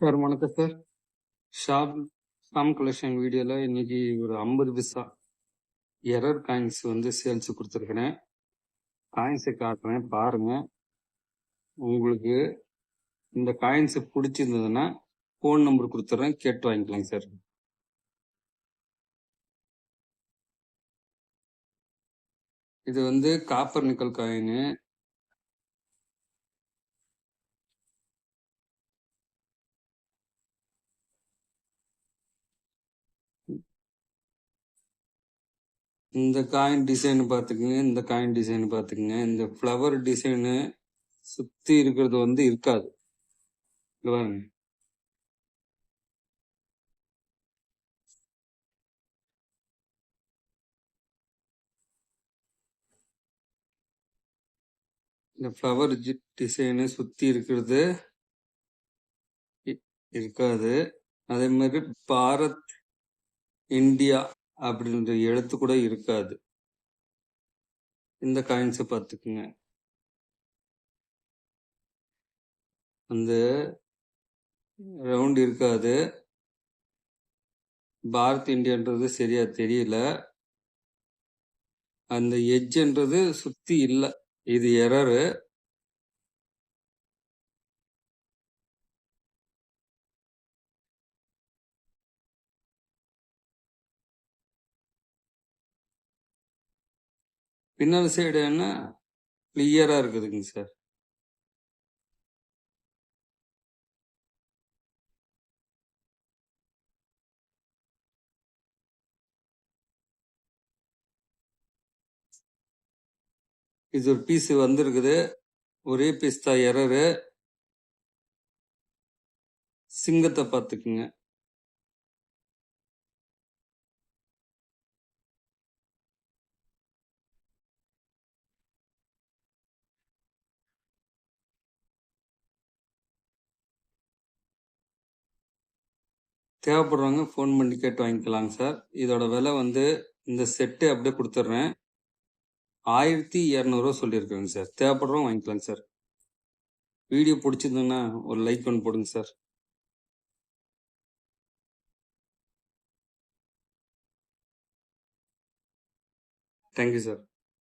Sir வணக்கம் sir. Shop Sham collection வீடியோல இன்னைக்கு ஒரு 50 பைசா எரர் காயின்ஸ் சேல்ஸ் கொடுத்துருக்கிறேன். காயின்ஸை காட்டுறேன் பாருங்க. உங்களுக்கு இந்த காயின்ஸ் பிடிச்சிருந்ததுன்னா ஃபோன் நம்பர் கொடுத்துட்றேன், கேட்டு வாங்கிக்கலாம் சார். இது காப்பர் நிக்கல் காயின். இந்த காயின் டிசைன் பார்த்துக்குங்க, இந்த காயின் டிசைன் பார்த்துக்குங்க. இந்த ஃப்ளவர் டிசைனு சுற்றி இருக்கிறது இருக்காது. இங்க பாருங்க. இந்த ஃப்ளவர் டிசைனு சுற்றி இருக்கிறது இருக்காது. அதே மாதிரி பாரத் இந்தியா அப்படின்ற எழுத்து கூட இருக்காது. இந்த காயின்ஸை பார்த்துக்குங்க. அந்த ரவுண்ட் இருக்காது. பாரத் இந்தியான்றது சரியா தெரியல. அந்த எட்ஜ்ன்றது சுத்தி இல்லை. இது எரரு. பின்னால் சைடு என்ன கிளியரா இருக்குதுங்க சார். இது ஒரு பீஸ் வந்திருக்குது. ஒரே பீஸ் தான் எரரு. சிங்கத்தை பார்த்துக்குங்க. தேவைப்படுறவங்க ஃபோன் பண்ணி கேட்டு வாங்கிக்கலாங்க சார். இதோட விலை இந்த செட்டு அப்படியே கொடுத்துட்றேன். 1200 சொல்லியிருக்கேங்க சார். தேவைப்படுறவங்க வாங்கிக்கலாங்க சார். வீடியோ பிடிச்சிருந்ததுன்னா ஒரு லைக் ஒன்று போடுங்க சார். Thank you sir.